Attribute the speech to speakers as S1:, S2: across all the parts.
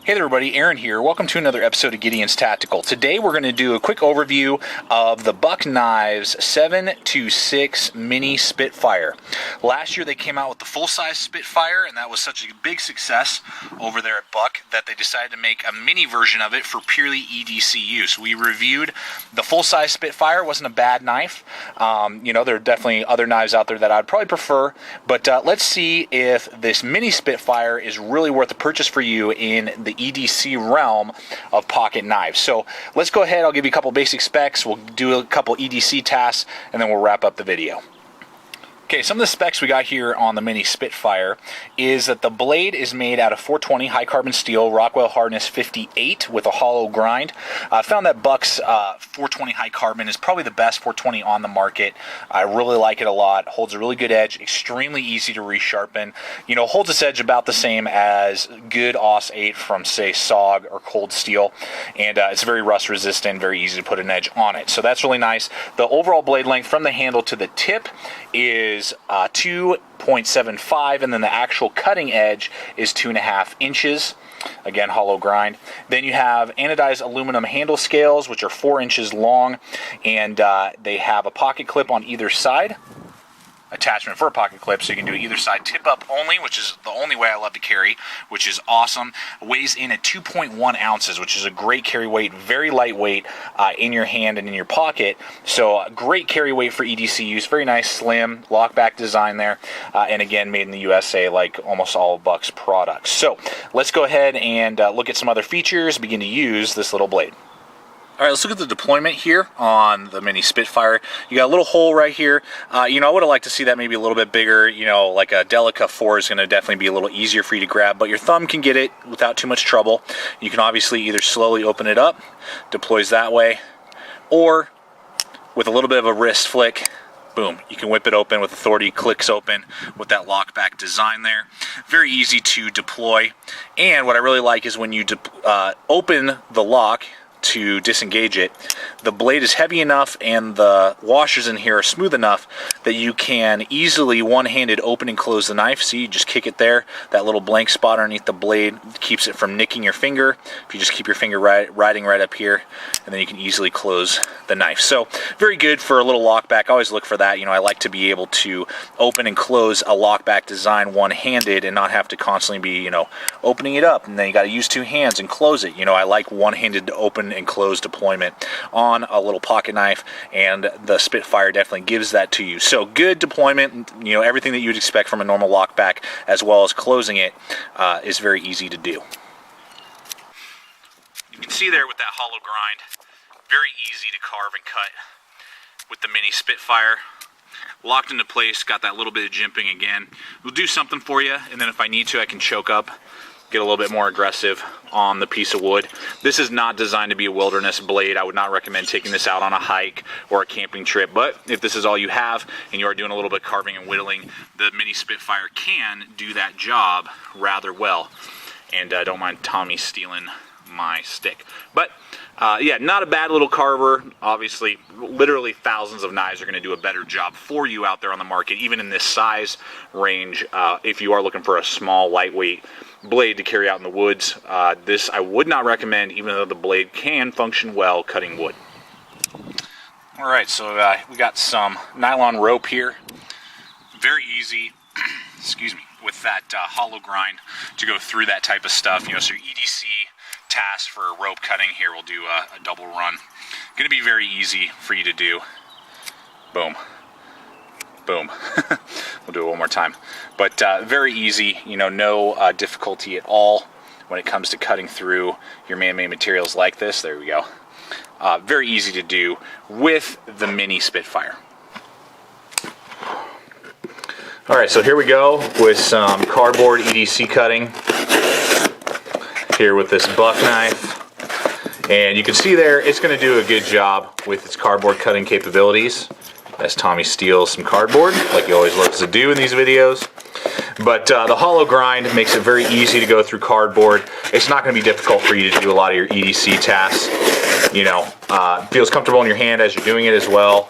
S1: Hey there everybody, Aaron here. Welcome to another episode of Gideon's Tactical. Today we're going to do a quick overview of the Buck Knives 7-6 Mini Spitfire. Last year they came out with the full-size Spitfire, and that was such a big success over there at Buck that they decided to make a mini version of it for purely EDC use. We reviewed the full-size Spitfire. It wasn't a bad knife. You know, there are definitely other knives out there that I'd probably prefer, but let's see if this Mini Spitfire is really worth the purchase for you in the EDC realm of pocket knives. So let's go ahead, I'll give you a couple basic specs, we'll do a couple EDC tasks, and then we'll wrap up the video. Okay, some of the specs we got here on the Mini Spitfire is that the blade is made out of 420 high carbon steel, Rockwell hardness 58 with a hollow grind. I found that Buck's 420 high carbon is probably the best 420 on the market. I really like it a lot. Holds a really good edge, extremely easy to resharpen. You know, holds its edge about the same as good AUS 8 from, say, SOG or Cold Steel, and it's very rust resistant, very easy to put an edge on it. So that's really nice. The overall blade length from the handle to the tip is 2.75, and then the actual cutting edge is 2.5 inches. Again, hollow grind. Then you have anodized aluminum handle scales, which are 4 inches long, and they have a pocket clip on either side. Attachment for a pocket clip, so you can do either side tip up only, which is the only way I love to carry, which is awesome. Weighs in at 2.1 ounces, which is a great carry weight, very lightweight in your hand and in your pocket. So great carry weight for EDC use, very nice slim lockback design there, and again made in the USA like almost all of Buck's products. So let's go ahead and look at some other features, begin to use this little blade. Alright, let's look at the deployment here on the Mini Spitfire. You got a little hole right here. You know, I would have liked to see that maybe a little bit bigger. You know, like a BLADEHQ 4 is going to definitely be a little easier for you to grab, but your thumb can get it without too much trouble. You can obviously either slowly open it up, deploys that way, or with a little bit of a wrist flick, boom, you can whip it open with authority, clicks open with that lockback design there. Very easy to deploy, and what I really like is when you open the lock to disengage it, the blade is heavy enough and the washers in here are smooth enough that you can easily one-handed open and close the knife. See, you just kick it there. That little blank spot underneath the blade keeps it from nicking your finger. If you just keep your finger riding right up here, and then you can easily close the knife. So very good for a little lockback. I always look for that. You know, I like to be able to open and close a lockback design one-handed and not have to constantly be, you know, opening it up, and then you got to use two hands and close it. You know, I like one-handed to open and close deployment on a little pocket knife, and the Spitfire definitely gives that to you. So good deployment, you know, everything that you'd expect from a normal lockback, as well as closing it is very easy to do. You can see there with that hollow grind, very easy to carve and cut with the Mini Spitfire. Locked into place, got that little bit of jimping again. We'll do something for you, and then if I need to, I can choke up, get a little bit more aggressive on the piece of wood. This is not designed to be a wilderness blade. I would not recommend taking this out on a hike or a camping trip, but if this is all you have and you are doing a little bit of carving and whittling, the Mini Spitfire can do that job rather well. And don't mind Tommy stealing my stick. But yeah, not a bad little carver. Obviously, literally thousands of knives are going to do a better job for you out there on the market, even in this size range. If you are looking for a small, lightweight blade to carry out in the woods, this I would not recommend, even though the blade can function well cutting wood. Alright, so we got some nylon rope here. Very easy, excuse me, with that hollow grind to go through that type of stuff. You know, so your EDC task for rope cutting here will do a double run. Going to be very easy for you to do. Boom. Boom. We'll do it one more time. But very easy, you know, no difficulty at all when it comes to cutting through your man-made materials like this. There we go. Very easy to do with the Mini Spitfire. Alright, so here we go with some cardboard EDC cutting here with this Buck knife. And you can see there, it's going to do a good job with its cardboard cutting capabilities, as Tommy steals some cardboard, like he always loves to do in these videos. But the hollow grind makes it very easy to go through cardboard. It's not going to be difficult for you to do a lot of your EDC tasks. You know, feels comfortable in your hand as you're doing it as well.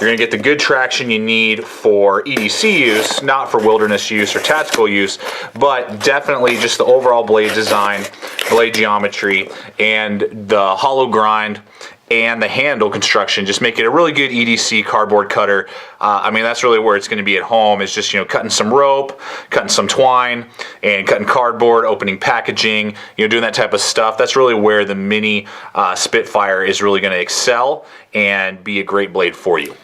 S1: You're going to get the good traction you need for EDC use, not for wilderness use or tactical use, but definitely just the overall blade design, blade geometry, and the hollow grind and the handle construction just make it a really good EDC cardboard cutter. I mean, that's really where it's going to be at home. It's just, you know, cutting some rope, cutting some twine, and cutting cardboard, opening packaging, you know, doing that type of stuff. That's really where the mini Spitfire is really going to excel and be a great blade for you.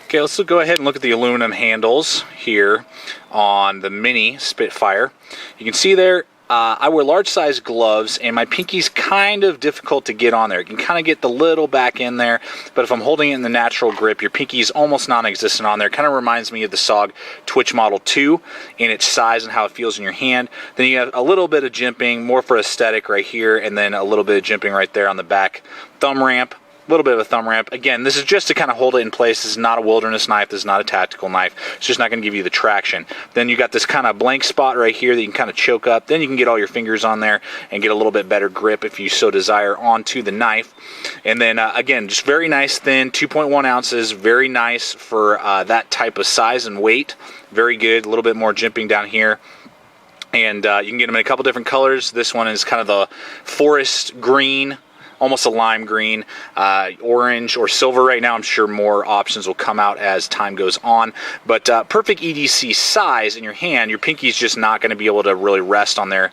S1: Okay, let's go ahead and look at the aluminum handles here on the mini Spitfire. You can see there, I wear large size gloves and my pinky's kind of difficult to get on there. You can kind of get the little back in there, but if I'm holding it in the natural grip, your pinky's almost non-existent on there. It kind of reminds me of the SOG Twitch Model 2 in its size and how it feels in your hand. Then you have a little bit of jimping, more for aesthetic right here, and then a little bit of jimping right there on the back thumb ramp. A little bit of a thumb ramp. Again, this is just to kind of hold it in place. This is not a wilderness knife. This is not a tactical knife. It's just not going to give you the traction. Then you got this kind of blank spot right here that you can kind of choke up. Then you can get all your fingers on there and get a little bit better grip if you so desire onto the knife. And then again, just very nice thin, 2.1 ounces. Very nice for that type of size and weight. Very good. A little bit more jimping down here. And you can get them in a couple different colors. This one is kind of the forest green, almost a lime green, orange or silver right now. I'm sure more options will come out as time goes on, but perfect EDC size in your hand. Your pinky's just not going to be able to really rest on there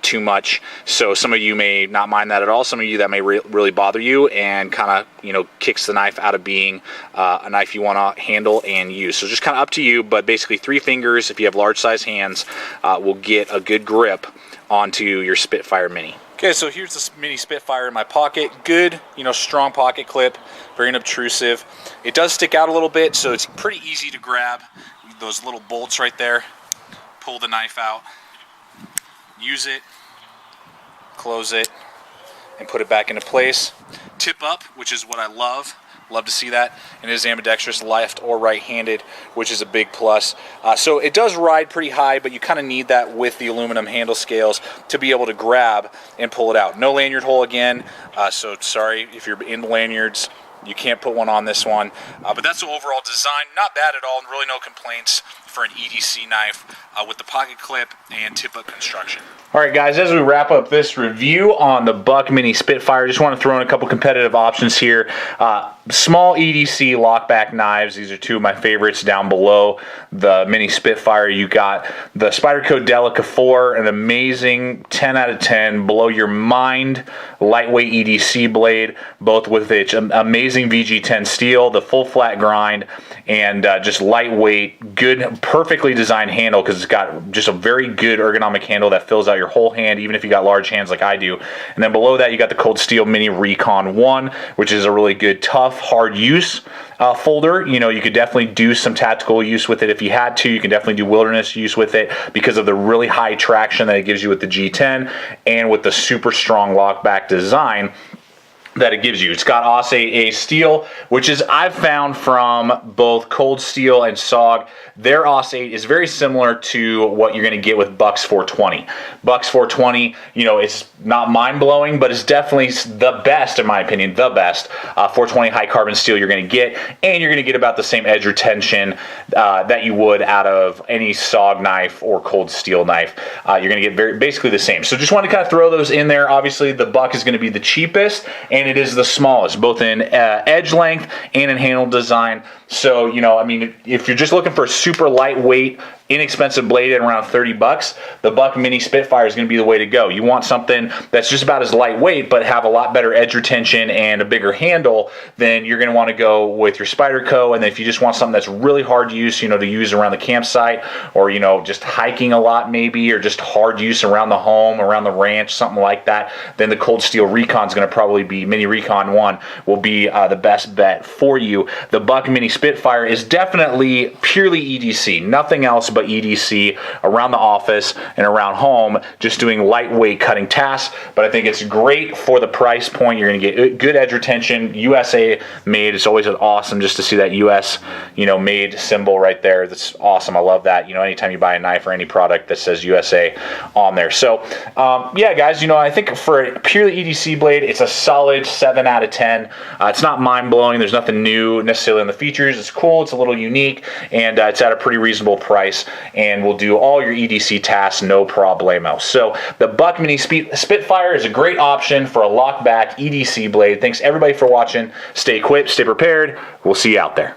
S1: too much, so some of you may not mind that at all. Some of you that may really bother you and kind of, you know, kicks the knife out of being a knife you want to handle and use. So just kind of up to you, but basically 3 fingers, if you have large size hands, will get a good grip onto your Spitfire Mini. Okay, so here's this mini Spitfire in my pocket. Good, you know, strong pocket clip, very unobtrusive. It does stick out a little bit, so it's pretty easy to grab those little bolts right there. Pull the knife out, use it, close it, and put it back into place. Tip up, which is what I love. Love to see that. And it is ambidextrous, left or right-handed, which is a big plus. So it does ride pretty high, but you kind of need that with the aluminum handle scales to be able to grab and pull it out. No lanyard hole again, so sorry if you're in lanyards, you can't put one on this one. But that's the overall design. Not bad at all, and really no complaints for an EDC knife with the pocket clip and tip-up construction. All right, guys, as we wrap up this review on the Buck Mini Spitfire, just want to throw in a couple competitive options here. Small EDC lockback knives. These are 2 of my favorites down below the Mini Spitfire. You got the Spyderco Delica 4, an amazing 10 out of 10, blow your mind, lightweight EDC blade, both with its amazing VG10 steel, the full flat grind, and just lightweight, good, perfectly designed handle because it's got just a very good ergonomic handle that fills out your whole hand, even if you got large hands like I do. And then below that, you got the Cold Steel Mini Recon 1, which is a really good, tough, hard use folder. You know, you could definitely do some tactical use with it if you had to. You can definitely do wilderness use with it because of the really high traction that it gives you with the G10 and with the super strong lockback design that it gives you. It's got AUS 8A steel, which is, I've found from both Cold Steel and SOG, their AUS 8 is very similar to what you're going to get with Buck's 420. Buck's 420, you know, it's not mind-blowing, but it's definitely the best, in my opinion, the best 420 high carbon steel you're going to get, and you're going to get about the same edge retention that you would out of any SOG knife or Cold Steel knife. You're going to get basically the same. So just want to kind of throw those in there. Obviously, the Buck is going to be the cheapest, and it is the smallest, both in edge length and in handle design. So, you know, I mean, if you're just looking for a super lightweight, inexpensive blade at around 30 bucks, the Buck Mini Spitfire is going to be the way to go. You want something that's just about as lightweight but have a lot better edge retention and a bigger handle, then you're going to want to go with your Spyderco. And then if you just want something that's really hard to use, you know, to use around the campsite, or, you know, just hiking a lot maybe, or just hard use around the home, around the ranch, something like that, then the Cold Steel Recon is going to probably be, Mini Recon 1 will be the best bet for you. The Buck Mini Spitfire is definitely purely EDC, nothing else but but EDC around the office and around home, just doing lightweight cutting tasks. But I think it's great for the price point. You're going to get good edge retention, USA made. It's always awesome just to see that US, made symbol right there. That's awesome. I love that. Anytime you buy a knife or any product that says USA on there. So yeah, guys, I think for a purely EDC blade, it's a solid 7 out of 10. It's not mind-blowing. There's nothing new necessarily in the features. It's cool. It's a little unique, and it's at a pretty reasonable price, and will do all your EDC tasks no problemo. So the Buck Mini Spitfire is a great option for a lockback EDC blade. Thanks everybody for watching. Stay equipped, stay prepared. We'll see you out there.